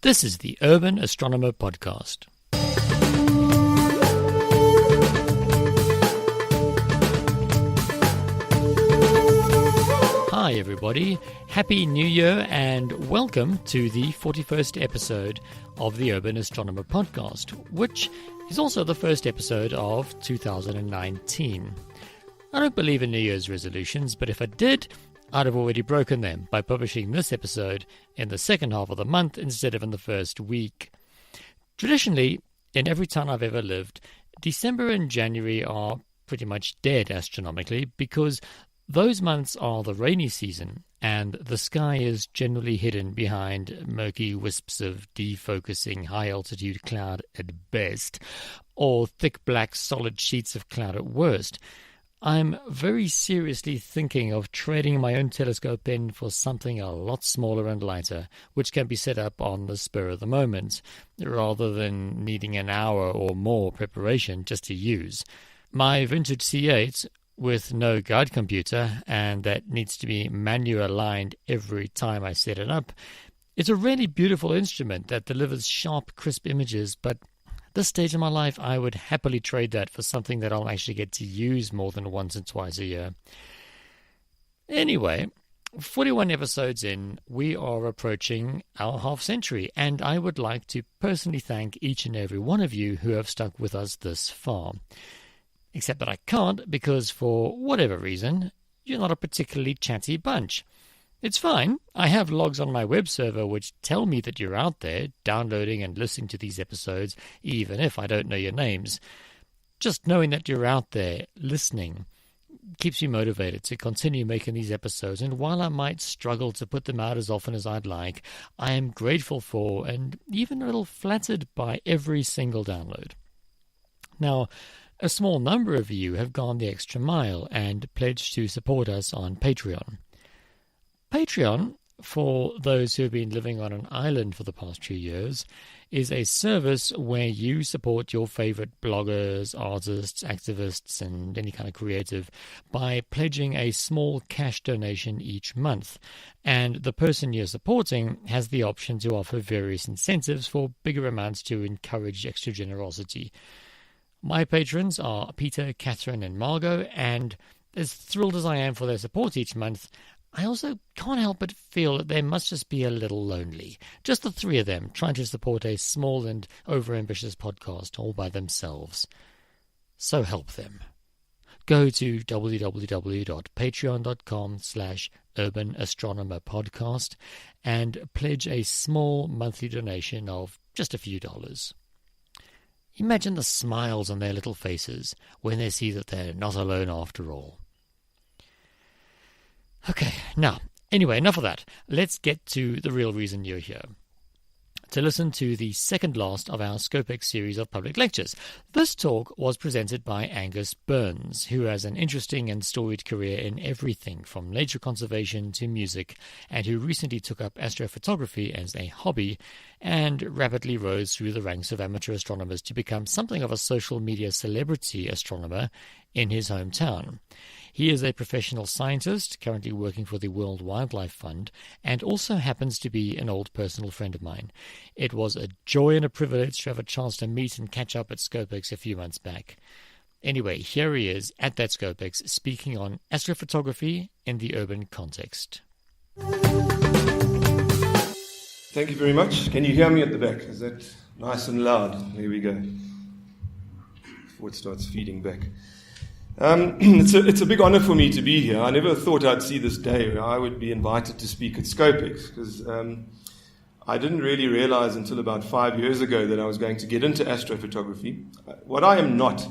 This is the Urban Astronomer Podcast. Hi everybody, Happy New Year and welcome to the 41st episode of the Urban Astronomer Podcast, which is also the first episode of 2019. I don't believe in New Year's resolutions, but if I did, I'd have already broken them by publishing this episode in the second half of the month instead of in the first week. Traditionally, in every town I've ever lived, December and January are pretty much dead astronomically because those months are the rainy season and the sky is generally hidden behind murky wisps of defocusing high-altitude cloud at best, or thick black solid sheets of cloud at worst. I'm very seriously thinking of trading my own telescope in for something a lot smaller and lighter, which can be set up on the spur of the moment, rather than needing an hour or more preparation just to use. My vintage C8, with no guide computer, and that needs to be manually aligned every time I set it up, it's a really beautiful instrument that delivers sharp, crisp images, but at this stage of my life, I would happily trade that for something that I'll actually get to use more than once and twice a year. Anyway, 41 episodes in, we are approaching our half century, and I would like to personally thank each and every one of you who have stuck with us this far. Except that I can't because, for whatever reason, you're not a particularly chatty bunch. It's fine. I have logs on my web server which tell me that you're out there downloading and listening to these episodes, even if I don't know your names. Just knowing that you're out there listening keeps me motivated to continue making these episodes, and while I might struggle to put them out as often as I'd like, I am grateful for and even a little flattered by every single download. Now, a small number of you have gone the extra mile and pledged to support us on Patreon. Patreon, for those who have been living on an island for the past few years, is a service where you support your favorite bloggers, artists, activists, and any kind of creative by pledging a small cash donation each month. And the person you're supporting has the option to offer various incentives for bigger amounts to encourage extra generosity. My patrons are Peter, Catherine, and Margot, and as thrilled as I am for their support each month, I also can't help but feel that they must just be a little lonely. Just the three of them trying to support a small and overambitious podcast all by themselves. So help them. Go to www.patreon.com/urbanastronomerpodcast and pledge a small monthly donation of just a few dollars. Imagine the smiles on their little faces when they see that they're not alone after all. Okay, now, anyway, enough of that. Let's get to the real reason you're here. To listen to the second last of our ScopeX series of public lectures. This talk was presented by Angus Burns, who has an interesting and storied career in everything from nature conservation to music, and who recently took up astrophotography as a hobby and rapidly rose through the ranks of amateur astronomers to become something of a social media celebrity astronomer in his hometown. He is a professional scientist, currently working for the World Wildlife Fund, and also happens to be an old personal friend of mine. It was a joy and a privilege to have a chance to meet and catch up at ScopeX a few months back. Anyway, here he is at that ScopeX speaking on astrophotography in the urban context. Thank you very much. Can you hear me at the back? Is that nice and loud? There we go. Before it starts feeding back. It's a big honor for me to be here. I never thought I'd see this day where I would be invited to speak at ScopeX, because I didn't really realize until about 5 years ago that I was going to get into astrophotography. What I am not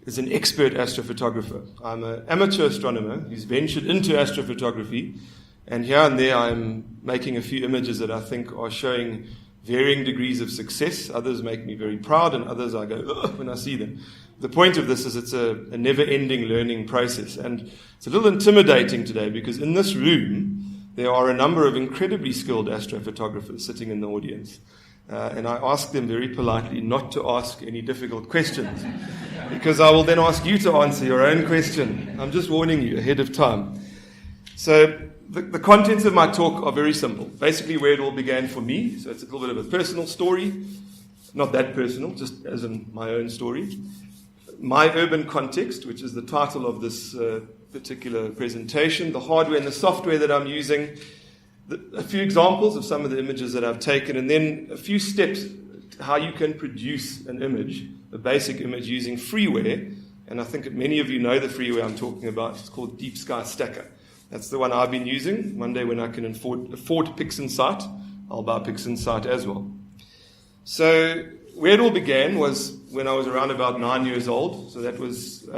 is an expert astrophotographer. I'm an amateur astronomer who's ventured into astrophotography, and here and there I'm making a few images that I think are showing varying degrees of success. Others make me very proud, and others I go, ugh, when I see them. The point of this is it's a never-ending learning process, and it's a little intimidating today because in this room there are a number of incredibly skilled astrophotographers sitting in the audience, and I ask them very politely not to ask any difficult questions because I will then ask you to answer your own question. I'm just warning you ahead of time. So the contents of my talk are very simple. Basically, where it all began for me. So it's a little bit of a personal story. Not that personal, just as in my own story. My urban context, which is the title of this particular presentation, the hardware and the software that I'm using, a few examples of some of the images that I've taken, and then a few steps how you can produce an image, a basic image using freeware. And I think many of you know the freeware I'm talking about. It's called Deep Sky Stacker. That's the one I've been using. One day when I can afford PixInsight, I'll buy PixInsight as well. So where it all began was when I was around about 9 years old. So that was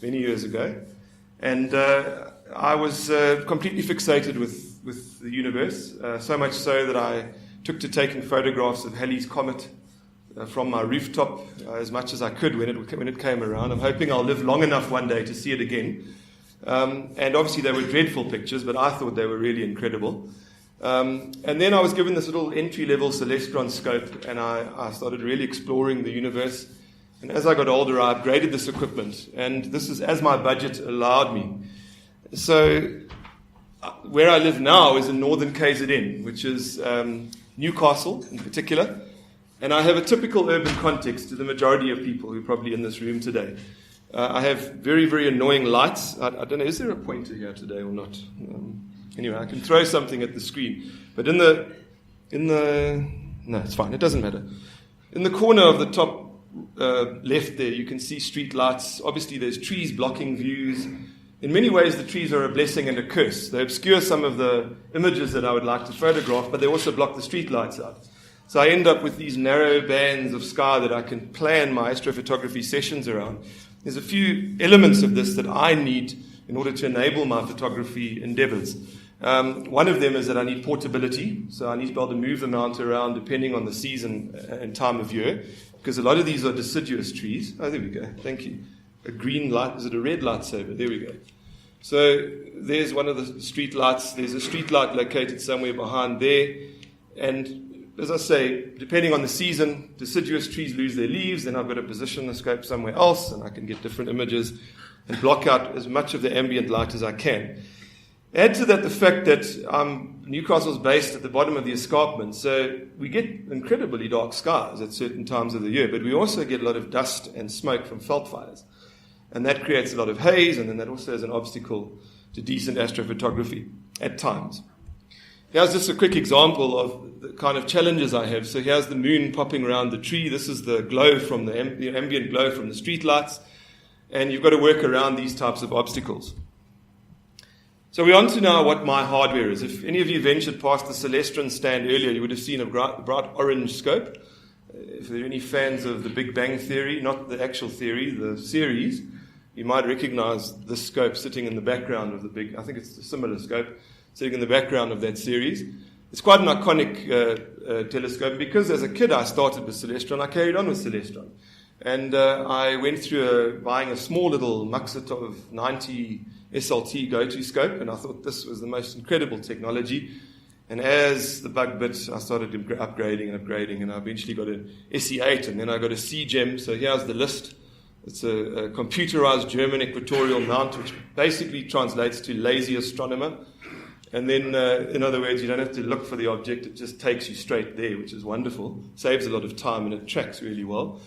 many years ago. And I was completely fixated with the universe, so much so that I took to taking photographs of Halley's Comet from my rooftop as much as I could when it came around. I'm hoping I'll live long enough one day to see it again. And obviously they were dreadful pictures, but I thought they were really incredible. And then I was given this little entry-level Celestron scope, and I started really exploring the universe. And as I got older, I upgraded this equipment, and this is as my budget allowed me. So where I live now is in northern KZN, which is Newcastle in particular. And I have a typical urban context to the majority of people who are probably in this room today. I have very, very annoying lights. I don't know, is there a pointer here today or not? Anyway, I can throw something at the screen. But no, it's fine, it doesn't matter. In the corner of the top left there, you can see street lights. Obviously, there's trees blocking views. In many ways, the trees are a blessing and a curse. They obscure some of the images that I would like to photograph, but they also block the street lights out. So I end up with these narrow bands of sky that I can plan my astrophotography sessions around. There's a few elements of this that I need in order to enable my photography endeavors. One of them is that I need portability, so I need to be able to move the mount around depending on the season and time of year, because a lot of these are deciduous trees. Oh, there we go. Thank you. A green light. Is it a red lightsaber? There we go. So there's one of the street lights. There's a street light located somewhere behind there. And as I say, depending on the season, deciduous trees lose their leaves. Then I've got to position the scope somewhere else, and I can get different images and block out as much of the ambient light as I can. Add to that the fact that Newcastle's based at the bottom of the escarpment, so we get incredibly dark skies at certain times of the year, but we also get a lot of dust and smoke from veld fires. And that creates a lot of haze, and then that also is an obstacle to decent astrophotography at times. Here's just a quick example of the kind of challenges I have. So here's the moon popping around the tree. This is the glow from the ambient glow from the street lights. And you've got to work around these types of obstacles. So we're on to now what my hardware is. If any of you ventured past the Celestron stand earlier, you would have seen a bright orange scope. If there are any fans of the Big Bang Theory, not the actual theory, the series, you might recognize this scope sitting in the background of I think it's a similar scope, sitting in the background of that series. It's quite an iconic telescope, because as a kid I started with Celestron, I carried on with Celestron. And I went through buying a small little Maksatov 90 SLT go-to scope, and I thought this was the most incredible technology. And as the bug bit, I started upgrading, and I eventually got an SE8, and then I got a C-GEM. So here's the list. It's a computerized German equatorial mount, which basically translates to lazy astronomer. And then, in other words, you don't have to look for the object. It just takes you straight there, which is wonderful. Saves a lot of time, and it tracks really well.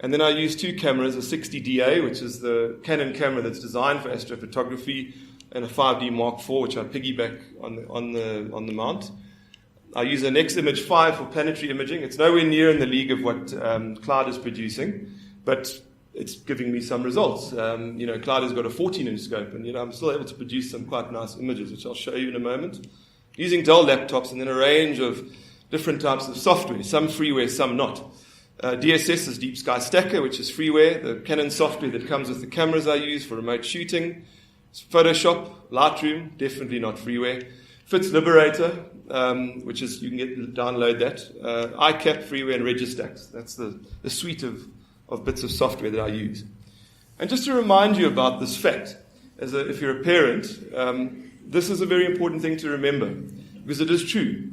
And then I use two cameras, a 60DA, which is the Canon camera that's designed for astrophotography, and a 5D Mark IV, which I piggyback on the mount. I use an X-Image 5 for planetary imaging. It's nowhere near in the league of what Cloud is producing, but it's giving me some results. Cloud has got a 14-inch scope, and I'm still able to produce some quite nice images, which I'll show you in a moment. Using Dell laptops, and then a range of different types of software, some freeware, some not. DSS is Deep Sky Stacker, which is freeware. The Canon software that comes with the cameras I use for remote shooting. Photoshop, Lightroom, definitely not freeware. FITS Liberator, which is, you can download that. iCap, freeware, and Registax. That's the suite of bits of software that I use. And just to remind you about this fact, if you're a parent, this is a very important thing to remember, because it is true.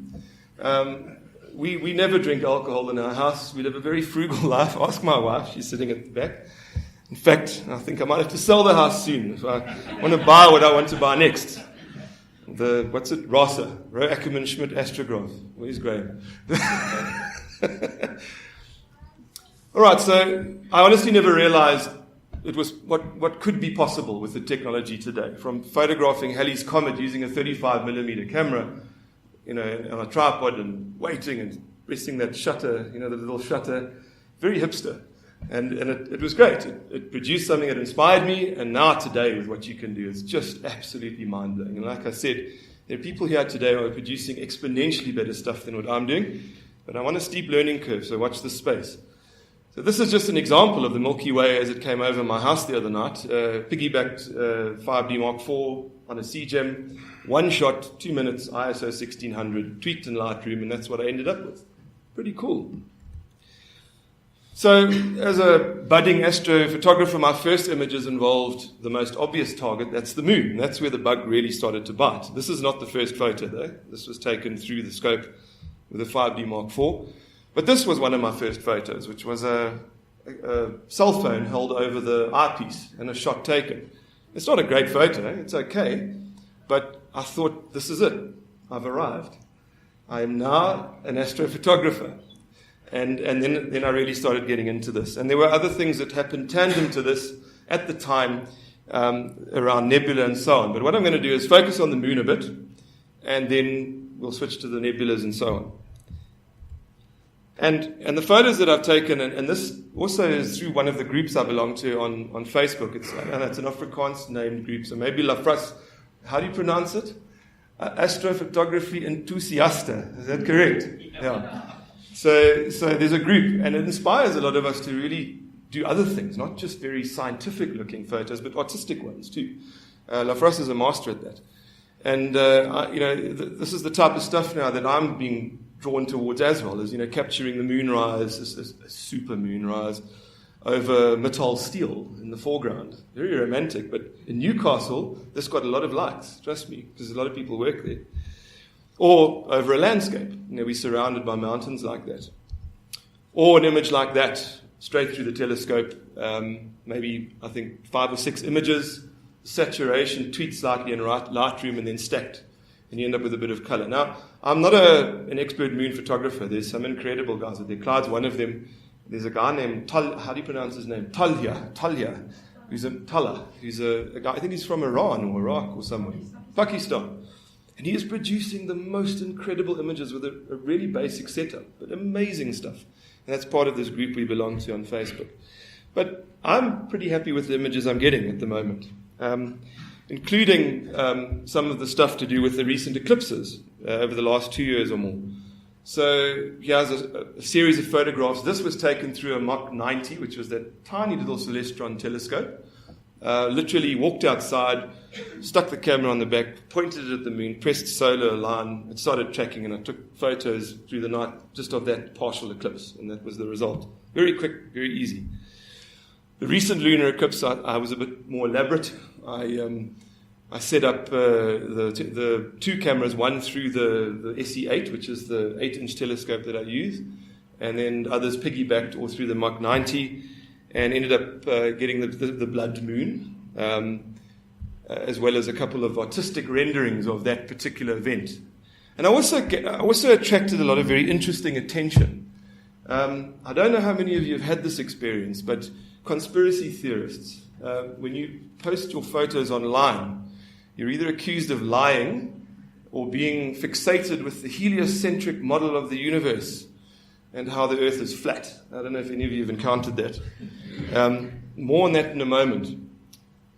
We never drink alcohol in our house. We live a very frugal life. Ask my wife. She's sitting at the back. In fact, I think I might have to sell the house soon if I want to buy what I want to buy next. RASA, Roe Ackerman Schmidt Astrograph. Where's Graham? All right, so I honestly never realized it was what could be possible with the technology today. From photographing Halley's Comet using a 35mm camera, on a tripod and waiting and pressing that shutter, the little shutter, very hipster. And it was great. It produced something that inspired me, and now today with what you can do, it's just absolutely mind-blowing. And like I said, there are people here today who are producing exponentially better stuff than what I'm doing, but I'm on a steep learning curve, so watch this space. So this is just an example of the Milky Way as it came over my house the other night. Piggybacked 5D Mark IV on a CGEM, one shot, 2 minutes, ISO 1600, tweaked in Lightroom, and that's what I ended up with. Pretty cool. So as a budding astrophotographer, my first images involved the most obvious target, that's the moon. That's where the bug really started to bite. This is not the first photo, though. This was taken through the scope with a 5D Mark IV. But this was one of my first photos, which was a cell phone held over the eyepiece and a shot taken. It's not a great photo, it's okay, but I thought, this is it. I've arrived. I am now an astrophotographer. And then I really started getting into this. And there were other things that happened tandem to this at the time around nebula and so on. But what I'm going to do is focus on the moon a bit, and then we'll switch to the nebulas and so on. And the photos that I've taken, and this also is through one of the groups I belong to on Facebook. It's an Afrikaans named group, so maybe Lafras. How do you pronounce it? Astrophotography Enthusiasta. Is that correct? Yeah. So there's a group, and it inspires a lot of us to really do other things, not just very scientific-looking photos, but artistic ones too. Lafras is a master at that. And this is the type of stuff now that I'm being drawn towards as well, as capturing the moonrise, a super moonrise over Mittal Steel in the foreground. Very romantic, but in Newcastle, this got a lot of likes, trust me, because a lot of people work there. Or over a landscape, we're surrounded by mountains like that. Or an image like that, straight through the telescope, maybe, I think, 5 or 6 images, saturation tweaked slightly in Lightroom and then stacked, and you end up with a bit of color. Now, I'm not an expert moon photographer. There's some incredible guys out there. Clyde's one of them. There's a guy named how do you pronounce his name? Talya, who's a guy, I think he's from Iran or Iraq or somewhere. Pakistan. And he is producing the most incredible images with a really basic setup, but amazing stuff. And that's part of this group we belong to on Facebook. But I'm pretty happy with the images I'm getting at the moment, including some of the stuff to do with the recent eclipses over the last 2 years or more. So here's a series of photographs. This was taken through a Mach 90, which was that tiny little celestron telescope. Literally walked outside, stuck the camera on the back, pointed it at the moon, pressed solar align, it started tracking, and I took photos through the night just of that partial eclipse, and that was the result. Very quick, very easy. The recent lunar eclipse, I was a bit more elaborate. I set up the 2 cameras, one through the SE8, which is the 8-inch telescope that I use, and then others piggybacked all through the Mach 90, and ended up getting the blood moon, as well as a couple of artistic renderings of that particular event. And I also attracted a lot of very interesting attention. I don't know how many of you have had this experience, but conspiracy theorists, when you post your photos online, you're either accused of lying or being fixated with the heliocentric model of the universe and how the Earth is flat. I don't know if any of you have encountered that. More on that in a moment.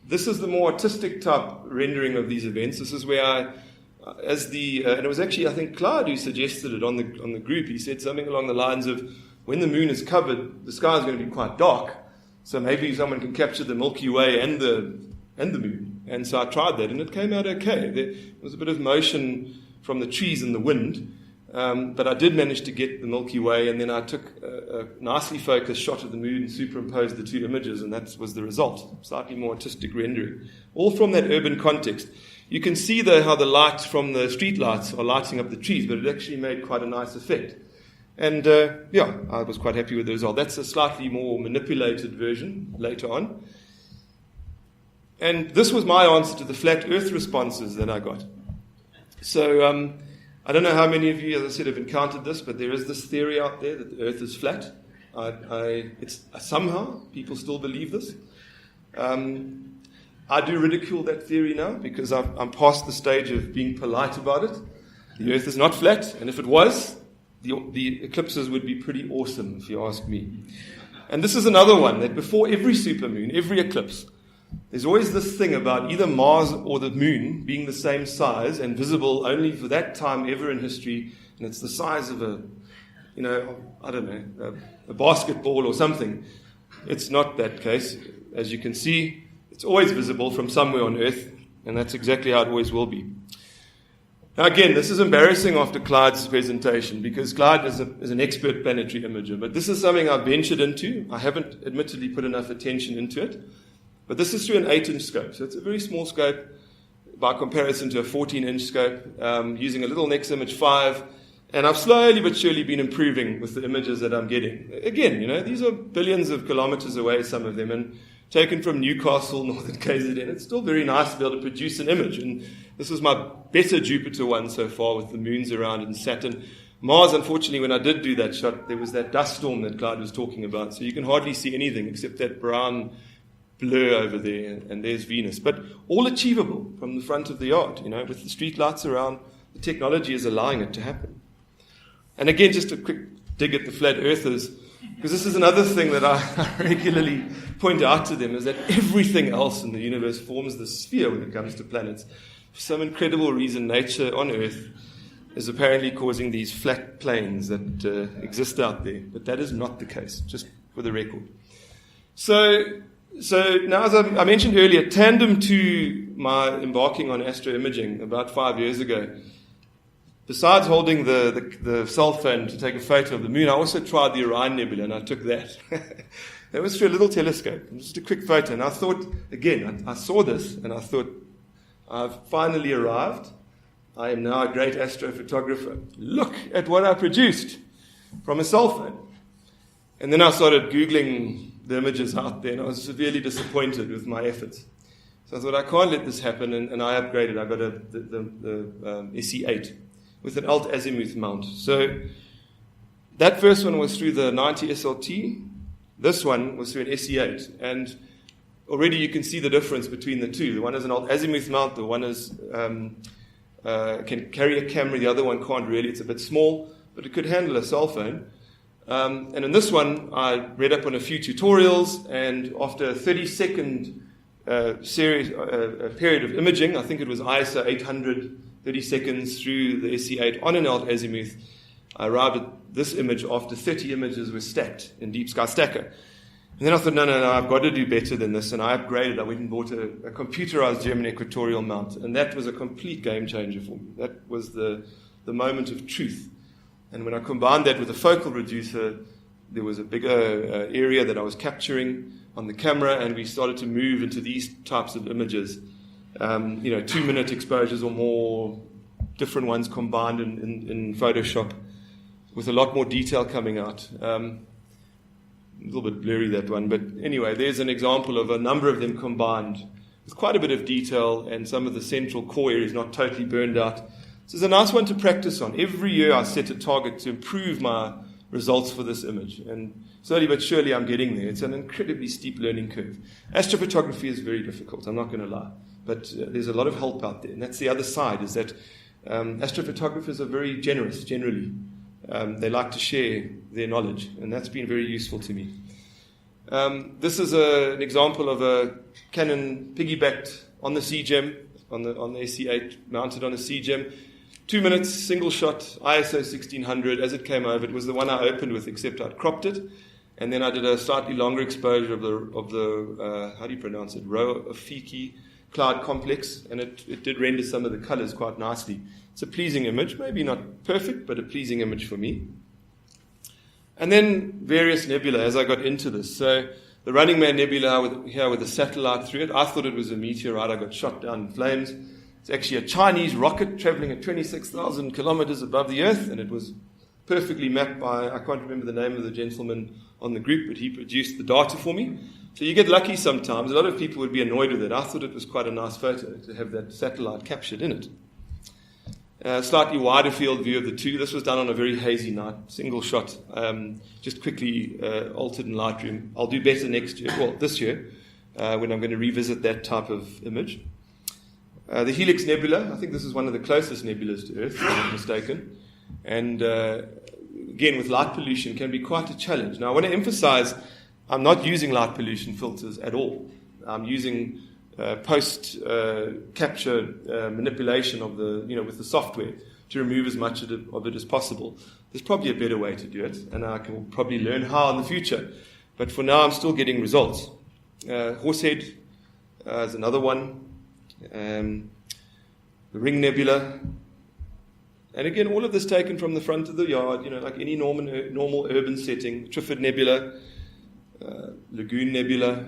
This is the more artistic type rendering of these events. This is where and it was actually, I think, Clyde who suggested it on the group. He said something along the lines of, when the moon is covered, the sky is going to be quite dark. So maybe someone can capture the Milky Way and the moon. And so I tried that, and it came out okay. There was a bit of motion from the trees and the wind. But I did manage to get the Milky Way, and then I took a nicely focused shot of the moon and superimposed the 2 images, and that was the result. Slightly more artistic rendering. All from that urban context. You can see how the light from the street lights are lighting up the trees, but it actually made quite a nice effect. And I was quite happy with the result. That's a slightly more manipulated version later on. And this was my answer to the flat Earth responses that I got. So I don't know how many of you, as I said, have encountered this, but there is this theory out there that the Earth is flat. It's somehow people still believe this. I do ridicule that theory now because I'm past the stage of being polite about it. The Earth is not flat, and if it was, the eclipses would be pretty awesome, if you ask me. And this is another one, that before every supermoon, every eclipse, there's always this thing about either Mars or the moon being the same size and visible only for that time ever in history, and it's the size of a basketball or something. It's not that case. As you can see, it's always visible from somewhere on Earth, and that's exactly how it always will be. Now again, this is embarrassing after Clyde's presentation, because Clyde is an expert planetary imager, but this is something I've ventured into. I haven't admittedly put enough attention into it. But this is through an 8-inch scope, so it's a very small scope by comparison to a 14-inch scope, using a little Nex Image 5, and I've slowly but surely been improving with the images that I'm getting. Again, these are billions of kilometers away, some of them, and taken from Newcastle, northern KZN. It's still very nice to be able to produce an image, and this is my better Jupiter one so far with the moons around and Saturn. Mars, unfortunately, when I did do that shot, there was that dust storm that Clyde was talking about, so you can hardly see anything except that brown blur over there, and there's Venus. But all achievable from the front of the yard, with the street lights around. The technology is allowing it to happen. And again, just a quick dig at the flat earthers, because this is another thing that I regularly point out to them, is that everything else in the universe forms the sphere when it comes to planets. For some incredible reason, nature on Earth is apparently causing these flat plains that exist out there. But that is not the case, just for the record. So now, as I mentioned earlier, tandem to my embarking on astroimaging about 5 years ago, besides holding the cell phone to take a photo of the moon, I also tried the Orion Nebula, and I took that. That was through a little telescope, just a quick photo. And I thought, again, I saw this, and I thought, I've finally arrived. I am now a great astrophotographer. Look at what I produced from a cell phone. And then I started Googling the images out there, and I was severely disappointed with my efforts. So I thought, I can't let this happen, and I upgraded. I got the SE8 with an alt-azimuth mount. So that first one was through the 90 SLT. This one was through an SE8. And already you can see the difference between the two. The one is an alt-azimuth mount. The one is can carry a camera. The other one can't really. It's a bit small, but it could handle a cell phone. And in this one, I read up on a few tutorials, and after a 30-second period of imaging, I think it was ISO 800, 30 seconds through the SE8 on an alt-azimuth, I arrived at this image after 30 images were stacked in Deep Sky Stacker. And then I thought, no, I've got to do better than this, and I upgraded. I went and bought a computerized German equatorial mount, and that was a complete game changer for me. That was the moment of truth. And when I combined that with a focal reducer, there was a bigger area that I was capturing on the camera, and we started to move into these types of images. 2-minute exposures or more, different ones combined in Photoshop, with a lot more detail coming out. A little bit blurry, that one, but anyway, there's an example of a number of them combined with quite a bit of detail, and some of the central core areas not totally burned out. So it's a nice one to practice on. Every year I set a target to improve my results for this image, and slowly but surely I'm getting there. It's an incredibly steep learning curve. Astrophotography is very difficult, I'm not going to lie, but there's a lot of help out there, and that's the other side, is that astrophotographers are very generous generally. They like to share their knowledge, and that's been very useful to me. This is an example of a Canon piggybacked on the CGEM, on the SE8, mounted on a CGEM. 2 minutes, single shot, ISO 1600. As it came over, it was the one I opened with, except I'd cropped it, and then I did a slightly longer exposure of the how do you pronounce it, Rho-Ophiuchi cloud complex, and it did render some of the colors quite nicely. It's a pleasing image, maybe not perfect, but a pleasing image for me. And then various nebula as I got into this. So the Running Man Nebula here with a satellite through it, I thought it was a meteorite. I got shot down in flames. It's actually a Chinese rocket traveling at 26,000 kilometers above the Earth, and it was perfectly mapped by, I can't remember the name of the gentleman on the group, but he produced the data for me. So you get lucky sometimes. A lot of people would be annoyed with it. I thought it was quite a nice photo to have that satellite captured in it. Slightly wider field view of the two. This was done on a very hazy night, single shot, just quickly altered in Lightroom. I'll do better next year, well, this year, when I'm going to revisit that type of image. The Helix Nebula, I think this is one of the closest nebulas to Earth, if I'm not mistaken. And again, with light pollution, can be quite a challenge. Now, I want to emphasize, I'm not using light pollution filters at all. I'm using post-capture manipulation of with the software to remove as much of it as possible. There's probably a better way to do it, and I can probably learn how in the future. But for now, I'm still getting results. Horsehead is another one. The Ring Nebula. And again, all of this taken from the front of the yard, like any normal urban setting. Triffid Nebula, Lagoon Nebula.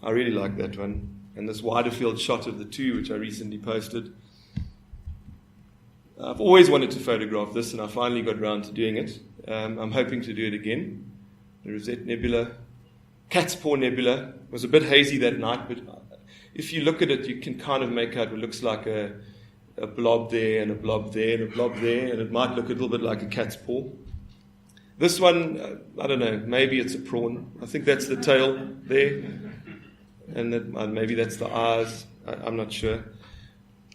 I really like that one. And this wider field shot of the two, which I recently posted. I've always wanted to photograph this, and I finally got around to doing it. I'm hoping to do it again. The Rosette Nebula. Cat's Paw Nebula was a bit hazy that night, but if you look at it, you can kind of make out what looks like a blob there, and a blob there, and a blob there, and it might look a little bit like a cat's paw. This one, I don't know, maybe it's a prawn. I think that's the tail there. And maybe that's the eyes. I'm not sure.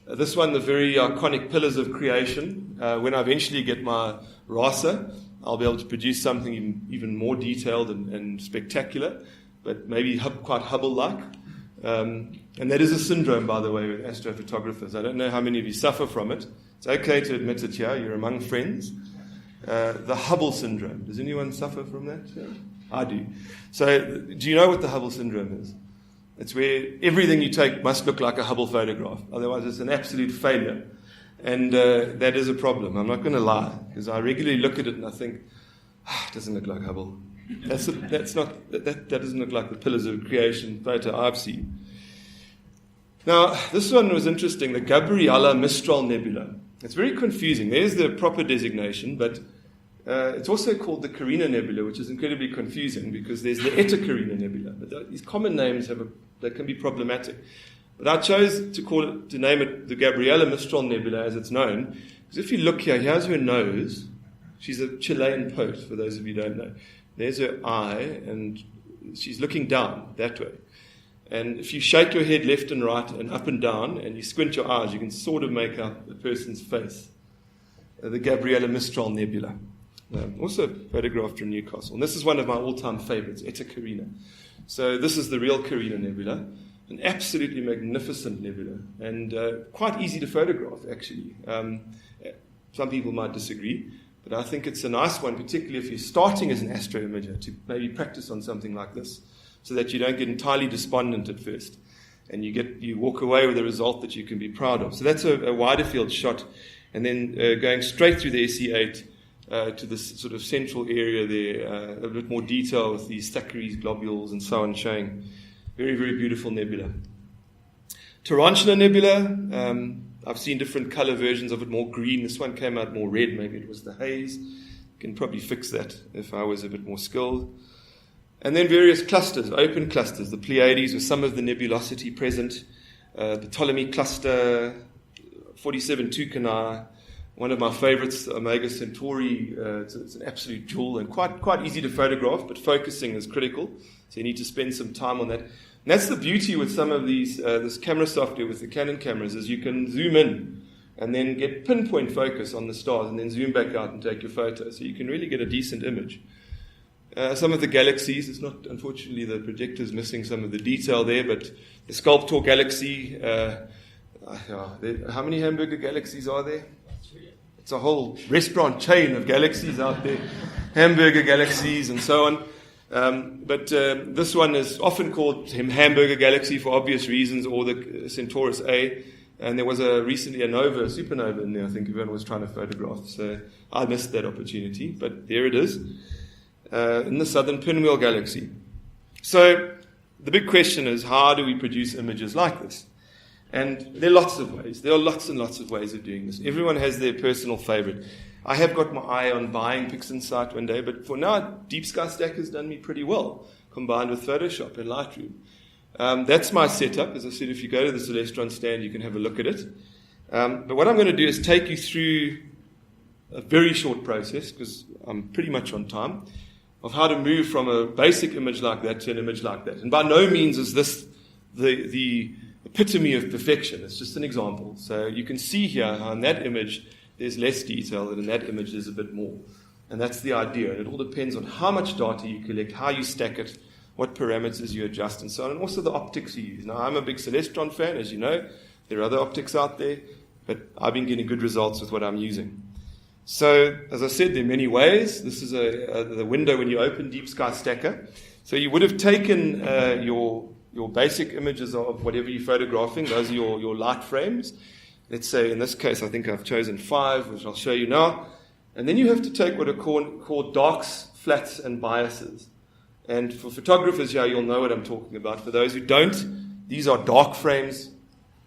This one, the very iconic Pillars of Creation. When I eventually get my RASA, I'll be able to produce something even more detailed and spectacular, but maybe quite Hubble-like. And that is a syndrome, by the way, with astrophotographers. I don't know how many of you suffer from it. It's okay to admit it here. You're among friends. The Hubble syndrome. Does anyone suffer from that? Yeah. I do. So do you know what the Hubble syndrome is? It's where everything you take must look like a Hubble photograph. Otherwise, it's an absolute failure. And that is a problem. I'm not going to lie, because I regularly look at it and I think, it doesn't look like Hubble. That doesn't look like the Pillars of Creation photo I've seen. Now, this one was interesting, the Gabriella Mistral Nebula. It's very confusing. There's the proper designation, but it's also called the Carina Nebula, which is incredibly confusing because there's the Eta Carina Nebula. But these common names they can be problematic. But I chose to name it the Gabriella Mistral Nebula, as it's known, because if you look here, here's her nose. She's a Chilean poet, for those of you who don't know. There's her eye, and she's looking down that way. And if you shake your head left and right and up and down, and you squint your eyes, you can sort of make out a person's face. The Gabriella Mistral Nebula. Also photographed from Newcastle. And this is one of my all-time favorites, Eta Carina. So this is the real Carina Nebula. An absolutely magnificent nebula. And quite easy to photograph, actually. Some people might disagree. But I think it's a nice one, particularly if you're starting as an astro imager, to maybe practice on something like this, so that you don't get entirely despondent at first, and you walk away with a result that you can be proud of. So that's a wider field shot, and then going straight through the SE8 to this sort of central area there, a bit more detail with these Thackeray's globules and so on, showing very, very beautiful nebula. Tarantula Nebula. I've seen different color versions of it, more green. This one came out more red. Maybe it was the haze. Can probably fix that if I was a bit more skilled. And then various clusters, open clusters. The Pleiades with some of the nebulosity present. The Ptolemy cluster, 47 Tucanae. One of my favorites, Omega Centauri. It's an absolute jewel and quite easy to photograph, but focusing is critical. So you need to spend some time on that. And that's the beauty with some of these this camera software with the Canon cameras, is you can zoom in and then get pinpoint focus on the stars and then zoom back out and take your photo. So you can really get a decent image. Some of the galaxies, it's not, unfortunately, the projector's missing some of the detail there, but the Sculptor galaxy, how many hamburger galaxies are there? It's a whole restaurant chain of galaxies out there, hamburger galaxies and so on. But this one is often called Hamburger Galaxy for obvious reasons, or the Centaurus A. And there was recently a supernova in there, I think everyone was trying to photograph. So I missed that opportunity, but there it is, in the Southern Pinwheel Galaxy. So the big question is, how do we produce images like this? And there are lots of ways. There are lots and lots of ways of doing this. Everyone has their personal favorite. I have got my eye on buying PixInsight one day, but for now, Deep Sky Stack has done me pretty well, combined with Photoshop and Lightroom. That's my setup. As I said, if you go to the Celestron stand, you can have a look at it. But what I'm going to do is take you through a very short process, because I'm pretty much on time, of how to move from a basic image like that to an image like that. And by no means is this the epitome of perfection. It's just an example. So you can see here how in that image there's less detail, and in that image there's a bit more. And that's the idea. And it all depends on how much data you collect, how you stack it, what parameters you adjust, and so on, and also the optics you use. Now, I'm a big Celestron fan, as you know. There are other optics out there, but I've been getting good results with what I'm using. So, as I said, there are many ways. This is the window when you open Deep Sky Stacker. So you would have taken your basic images of whatever you're photographing. Those are your light frames. Let's say, in this case, I think I've chosen 5, which I'll show you now. And then you have to take what are called darks, flats, and biases. And for photographers here, you'll know what I'm talking about. For those who don't, these are dark frames,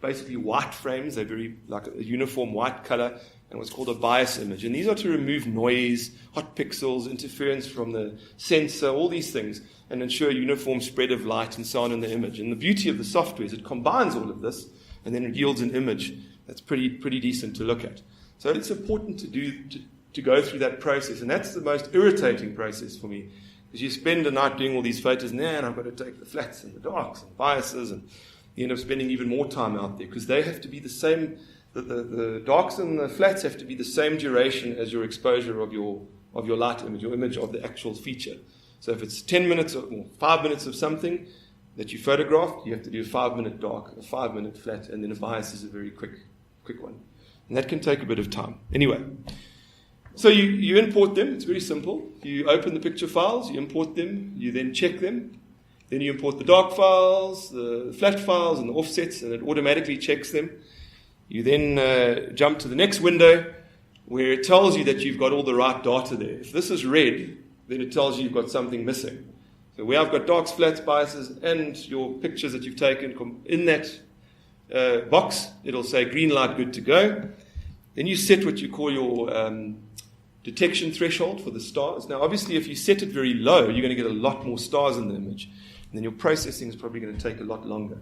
basically white frames. They're very like a uniform white color, and what's called a bias image. And these are to remove noise, hot pixels, interference from the sensor, all these things, and ensure a uniform spread of light and so on in the image. And the beauty of the software is it combines all of this, and then it yields an image that's pretty decent to look at. So it's important to go through that process, and that's the most irritating process for me, because you spend the night doing all these photos, and I've got to take the flats and the darks and biases, and you end up spending even more time out there, because they have to be the same. The darks and the flats have to be the same duration as your exposure of your light image, your image of the actual feature. So if it's 10 minutes or 5 minutes of something that you photographed, you have to do a 5-minute dark, a 5-minute flat, and then a bias is a very quick one. And that can take a bit of time. Anyway, so you import them. It's very simple. You open the picture files, you import them, you then check them. Then you import the dark files, the flat files, and the offsets, and it automatically checks them. You then jump to the next window where it tells you that you've got all the right data there. If this is red, then it tells you you've got something missing. So where I've got darks, flats, biases, and your pictures that you've taken in that box, it'll say green light, good to go. Then you set what you call your detection threshold for the stars. Now, obviously, if you set it very low, you're going to get a lot more stars in the image. And then your processing is probably going to take a lot longer.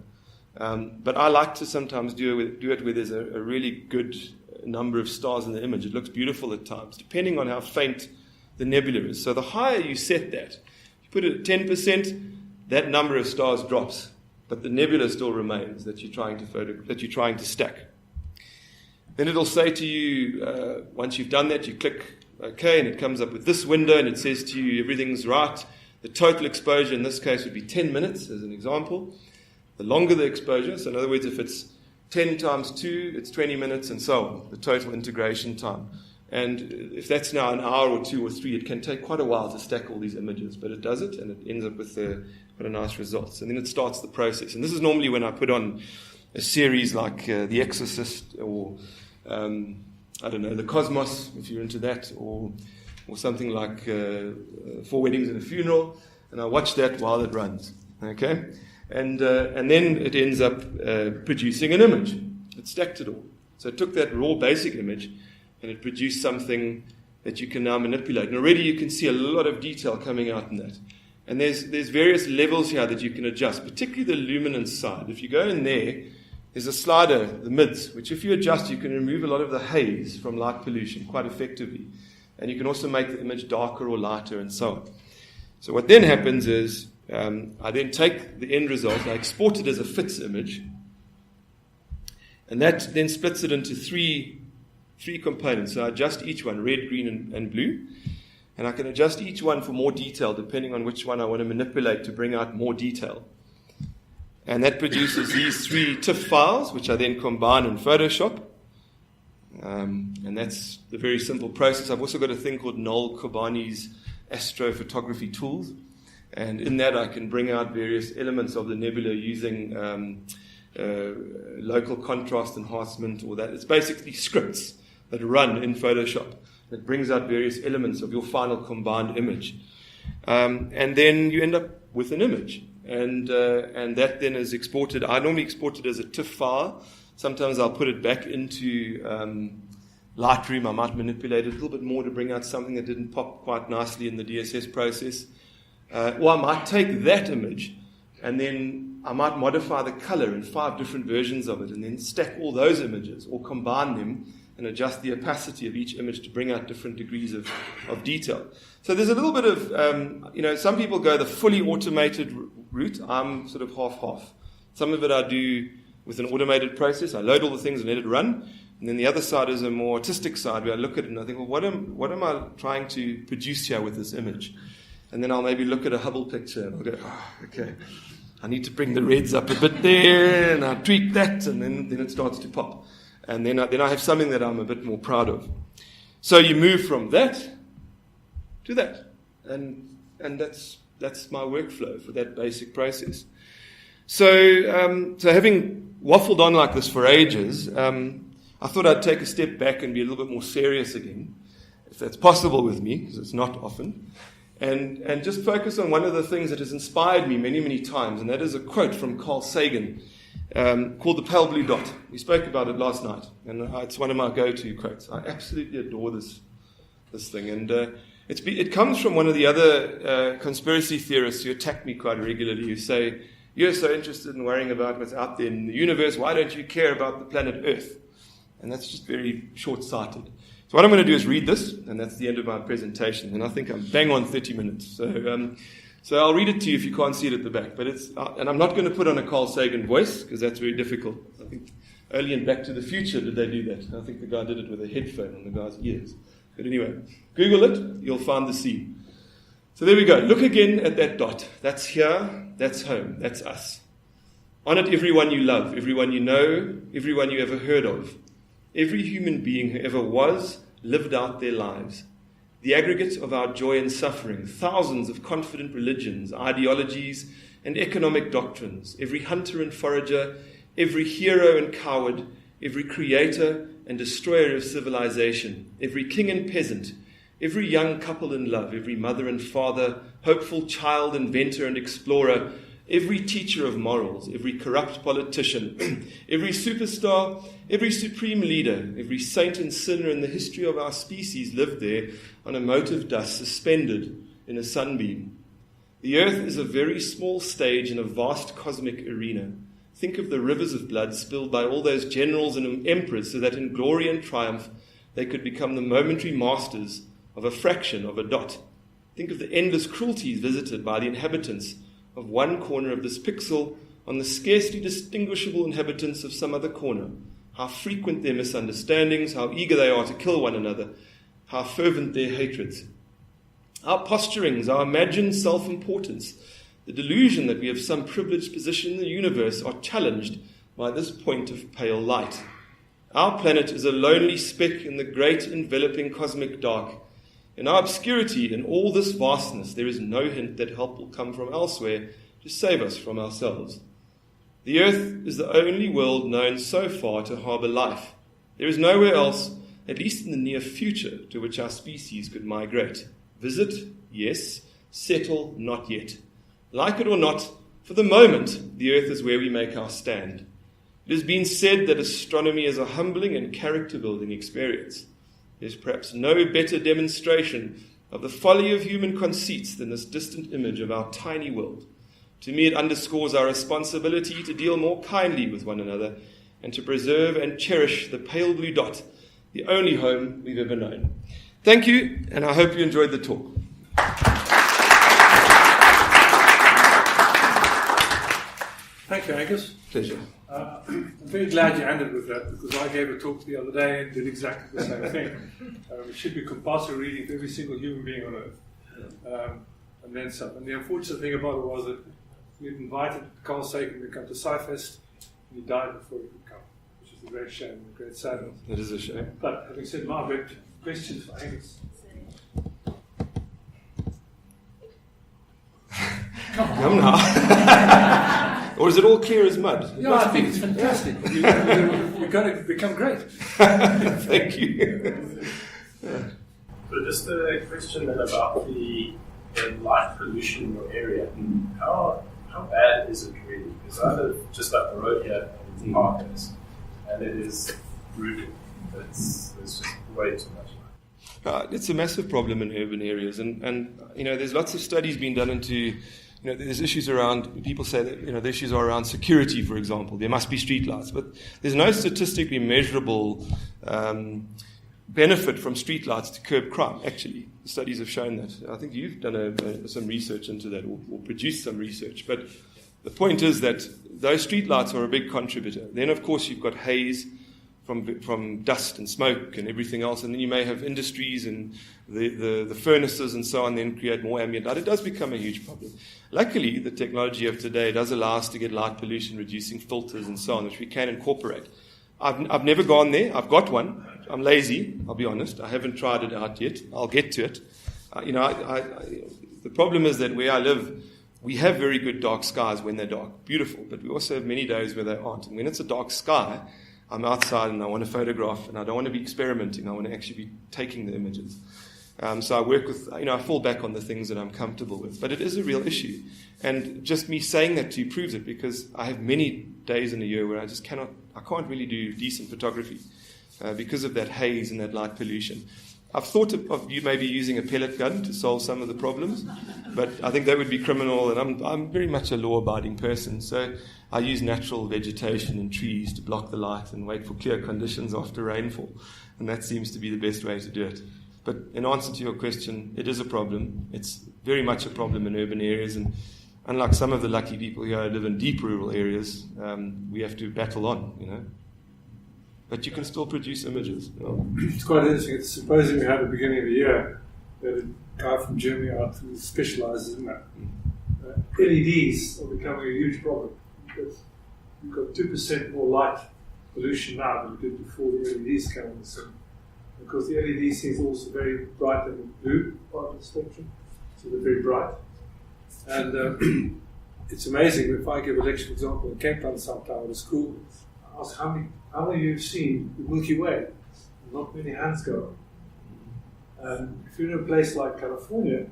But I like to sometimes do it where there's a really good number of stars in the image. It looks beautiful at times, depending on how faint the nebula is. So the higher you set that, you put it at 10%, that number of stars drops, but the nebula still remains that you're trying to stack. Then it'll say to you, once you've done that, you click OK, and it comes up with this window, and it says to you everything's right. The total exposure in this case would be 10 minutes, as an example. The longer the exposure, so in other words, if it's 10 times 2, it's 20 minutes, and so on, the total integration time. And if that's now an hour or 2 or 3, it can take quite a while to stack all these images, but it does it, and it ends up with quite a nice results. And then it starts the process. And this is normally when I put on a series like The Exorcist, or I don't know, The Cosmos, if you're into that, or something like 4 Weddings and a Funeral, and I watch that while it runs. Okay? And then it ends up producing an image. It stacked it all. So it took that raw basic image and it produced something that you can now manipulate. And already you can see a lot of detail coming out in that. And there's various levels here that you can adjust, particularly the luminance side. If you go in there's a slider, the mids, which if you adjust, you can remove a lot of the haze from light pollution quite effectively. And you can also make the image darker or lighter and so on. So what then happens is, I then take the end result, I export it as a FITS image, and that then splits it into three components. So I adjust each one, red, green, and blue, and I can adjust each one for more detail depending on which one I want to manipulate to bring out more detail. And that produces these 3 TIFF files, which I then combine in Photoshop, and that's the very simple process. I've also got a thing called Noel Kobani's Astrophotography tools. And in that, I can bring out various elements of the nebula using local contrast enhancement, or that. It's basically scripts that run in Photoshop. It brings out various elements of your final combined image. And then you end up with an image. And that then is exported. I normally export it as a TIFF file. Sometimes I'll put it back into Lightroom. I might manipulate it a little bit more to bring out something that didn't pop quite nicely in the DSS process. Or I might take that image and then I might modify the color in 5 different versions of it and then stack all those images or combine them and adjust the opacity of each image to bring out different degrees of detail. So there's a little bit of, some people go the fully automated route. I'm sort of half-half. Some of it I do with an automated process. I load all the things and let it run. And then the other side is a more artistic side where I look at it and I think, well, what am I trying to produce here with this image? And then I'll maybe look at a Hubble picture and I'll go, okay, I need to bring the reds up a bit there, and I tweak that, and then it starts to pop. And then I have something that I'm a bit more proud of. So you move from that to that. And that's my workflow for that basic process. So having waffled on like this for ages, I thought I'd take a step back and be a little bit more serious again, if that's possible with me, because it's not often, and just focus on one of the things that has inspired me many, many times, and that is a quote from Carl Sagan called The Pale Blue Dot. We spoke about it last night, and it's one of my go-to quotes. I absolutely adore this thing, and it comes from one of the other conspiracy theorists who attack me quite regularly, who say, you're so interested in worrying about what's out there in the universe, why don't you care about the planet Earth? And that's just very short-sighted. So what I'm going to do is read this, and that's the end of my presentation. And I think I'm bang on 30 minutes. So I'll read it to you if you can't see it at the back. But and I'm not going to put on a Carl Sagan voice, because that's very difficult. I think only in Back to the Future did they do that. I think the guy did it with a headphone on the guy's ears. But anyway, Google it, you'll find the scene. So there we go. Look again at that dot. That's here, that's home, that's us. On it, everyone you love, everyone you know, everyone you ever heard of. Every human being who ever was, lived out their lives. The aggregate of our joy and suffering, thousands of confident religions, ideologies, and economic doctrines, every hunter and forager, every hero and coward, every creator and destroyer of civilization, every king and peasant, every young couple in love, every mother and father, hopeful child, inventor and explorer, every teacher of morals, every corrupt politician, every superstar, every supreme leader, every saint and sinner in the history of our species lived there on a mote of dust suspended in a sunbeam. The earth is a very small stage in a vast cosmic arena. Think of the rivers of blood spilled by all those generals and emperors so that in glory and triumph they could become the momentary masters of a fraction of a dot. Think of the endless cruelties visited by the inhabitants of one corner of this pixel on the scarcely distinguishable inhabitants of some other corner. How frequent their misunderstandings, how eager they are to kill one another, how fervent their hatreds. Our posturings, our imagined self-importance, the delusion that we have some privileged position in the universe are challenged by this point of pale light. Our planet is a lonely speck in the great enveloping cosmic dark. In our obscurity, in all this vastness, there is no hint that help will come from elsewhere to save us from ourselves. The earth is the only world known so far to harbour life. There is nowhere else, at least in the near future, to which our species could migrate. Visit, yes. Settle, not yet. Like it or not, for the moment, the earth is where we make our stand. It has been said that astronomy is a humbling and character-building experience. There's perhaps no better demonstration of the folly of human conceits than this distant image of our tiny world. To me, it underscores our responsibility to deal more kindly with one another and to preserve and cherish the pale blue dot, the only home we've ever known. Thank you, and I hope you enjoyed the talk. Thank you, Angus. Pleasure. I'm very glad you ended with that, because I gave a talk the other day and did exactly the same thing. It should be compulsory reading for every single human being on Earth. And then some. And the unfortunate thing about it was that we had invited Carl Sagan to come to SciFest, and he died before he could come, which is a great shame, a great sadness. It is a shame. But having said Margaret, questions for Angus? Come now. Or is it all clear as mud? Yeah, I think it's fantastic. You're going to become great. Thank you. So just a question then about the light pollution in your area. How bad is it really? Because I live just up the road here in Marcus, and it is brutal. There's just way too much light. It's a massive problem in urban areas, and there's lots of studies being done into there's issues around, people say that, the issues are around security, for example. There must be streetlights, but there's no statistically measurable benefit from streetlights to curb crime, actually. The studies have shown that. I think you've done some research into that, or produced some research. But the point is that those streetlights are a big contributor. Then, of course, you've got haze from dust and smoke and everything else, and then you may have industries and the furnaces and so on, then create more ambient light. It does become a huge problem. Luckily, the technology of today does allow us to get light pollution reducing filters and so on, which we can incorporate. I've never gone there. I've got one. I'm lazy, I'll be honest. I haven't tried it out yet. I'll get to it. The problem is that where I live, we have very good dark skies when they're dark, beautiful, but we also have many days where they aren't. And when it's a dark sky, I'm outside and I want to photograph, and I don't want to be experimenting. I want to actually be taking the images. So I work with, I fall back on the things that I'm comfortable with. But it is a real issue. And just me saying that to you proves it, because I have many days in a year where I can't really do decent photography because of that haze and that light pollution. I've thought of you maybe using a pellet gun to solve some of the problems, but I think that would be criminal, and I'm very much a law-abiding person, so I use natural vegetation and trees to block the light and wait for clear conditions after rainfall, and that seems to be the best way to do it. But in answer to your question, it is a problem. It's very much a problem in urban areas, and unlike some of the lucky people here who live in deep rural areas, we have to battle on, But you can still produce images. It's quite interesting. Supposing we had at the beginning of the year that a guy from Germany out who specializes in that. LEDs are becoming a huge problem, because you've got 2% more light pollution now than we did before the LEDs came on the scene. Because the LED is also very bright in the blue part of the spectrum, so they're very bright. And it's amazing. If I give a lecture, for example, in Cape Town, South Tower, at a school, I ask how many of you have seen the Milky Way? Not many hands go up. And if you're in a place like California,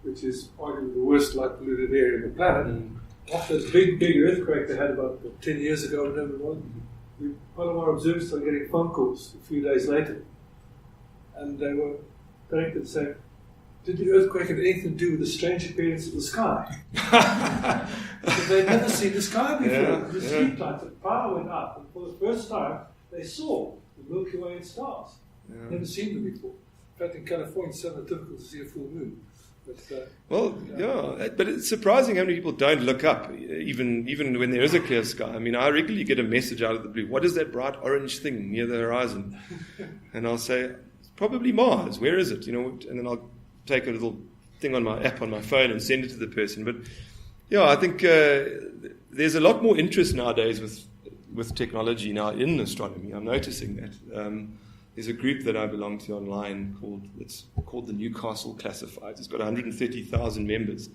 which is arguably the worst light polluted area on the planet, after this big earthquake they had about 10 years ago, whatever it was, one of our observers started getting phone calls a few days later. And they were directed saying, did the earthquake have anything to do with the strange appearance of the sky? Because they'd never seen the sky before. The street lights, the power went up, and for the first time they saw the Milky Way and stars. Never seen them before. In fact, in California, it's so difficult to see a full moon. But it's surprising how many people don't look up, even when there is a clear sky. I mean, I regularly get a message out of the blue. What is that bright orange thing near the horizon? And I'll say, it's probably Mars. Where is it? And then I'll take a little thing on my app on my phone and send it to the person. But I think there's a lot more interest nowadays with technology now in astronomy. I'm noticing that. There's a group that I belong to online called the Newcastle Classifieds. It's got 130,000 members.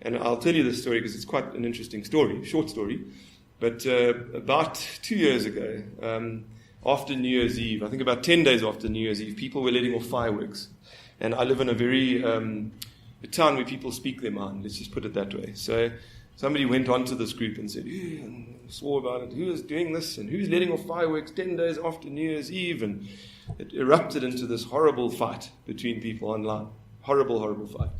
And I'll tell you this story because it's quite an interesting story, short story. But about 2 years ago, after New Year's Eve, I think about 10 days after New Year's Eve, people were letting off fireworks. And I live in a town where people speak their mind, let's just put it that way. So somebody went onto this group and said, and swore about it, who is doing this and who's letting off fireworks 10 days after New Year's Eve? And it erupted into this horrible fight between people online. Horrible, horrible fight.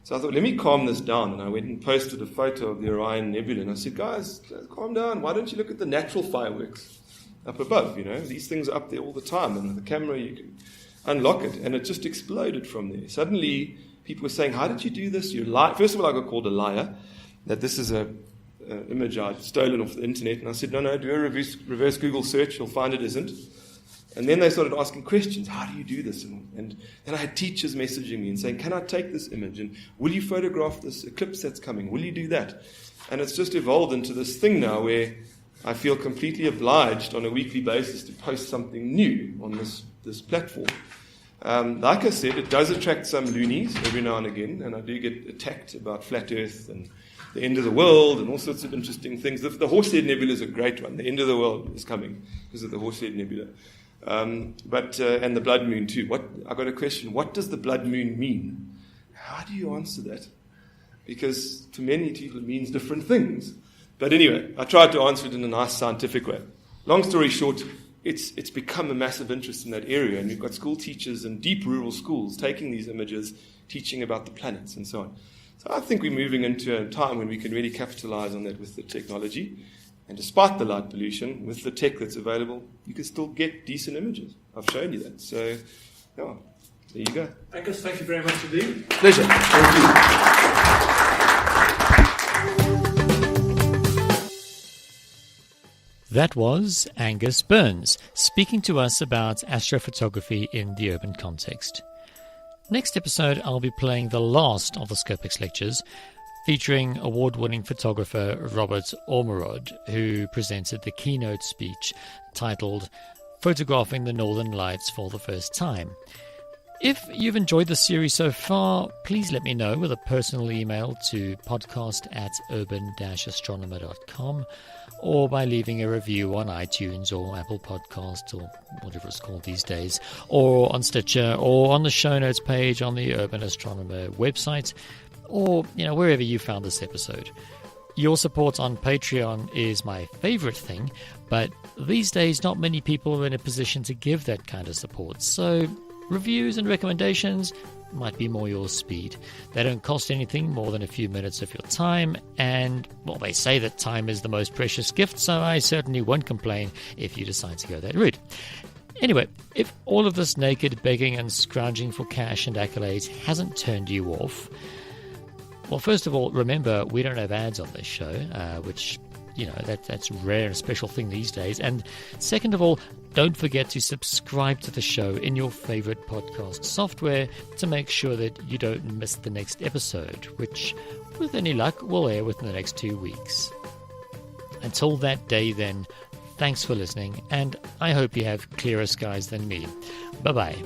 So I thought, let me calm this down. And I went and posted a photo of the Orion Nebula. And I said, guys, calm down. Why don't you look at the natural fireworks up above? These things are up there all the time. And the camera, you can unlock it. And it just exploded from there. Suddenly, people were saying, how did you do this? You're lying. First of all, I got called a liar, that this is an image I'd stolen off the internet. And I said, no, do a reverse Google search. You'll find it isn't. And then they started asking questions. How do you do this? And then I had teachers messaging me and saying, can I take this image? And will you photograph this eclipse that's coming? Will you do that? And it's just evolved into this thing now where I feel completely obliged on a weekly basis to post something new on this platform. Like I said, it does attract some loonies every now and again, and I do get attacked about flat Earth and the end of the world and all sorts of interesting things. The Horsehead Nebula is a great one. The end of the world is coming because of the Horsehead Nebula. And the blood moon too. I got a question. What does the blood moon mean? How do you answer that? Because to many people it means different things. But anyway, I tried to answer it in a nice scientific way. Long story short, it's become a massive interest in that area, and we've got school teachers in deep rural schools taking these images, teaching about the planets and so on. So I think we're moving into a time when we can really capitalize on that with the technology. And despite the light pollution, with the tech that's available, you can still get decent images. I've shown you that. So, yeah, there you go. Angus, thank you very much indeed. Pleasure. Thank you. That was Angus Burns speaking to us about astrophotography in the urban context. Next episode, I'll be playing the last of the ScopeX lectures, featuring award-winning photographer Robert Ormerod, who presented the keynote speech titled Photographing the Northern Lights for the First Time. If you've enjoyed the series so far, please let me know with a personal email to podcast@urban-astronomer.com or by leaving a review on iTunes or Apple Podcasts or whatever it's called these days, or on Stitcher, or on the show notes page on the Urban Astronomer website, or wherever you found this episode. Your support on Patreon is my favorite thing, but these days not many people are in a position to give that kind of support, so reviews and recommendations might be more your speed. They don't cost anything more than a few minutes of your time, and, well, they say that time is the most precious gift, so I certainly won't complain if you decide to go that route. Anyway, if all of this naked begging and scrounging for cash and accolades hasn't turned you off, well, first of all, remember, we don't have ads on this show, which, that's a rare and special thing these days. And second of all, don't forget to subscribe to the show in your favorite podcast software to make sure that you don't miss the next episode, which, with any luck, will air within the next 2 weeks. Until that day, then, thanks for listening, and I hope you have clearer skies than me. Bye-bye.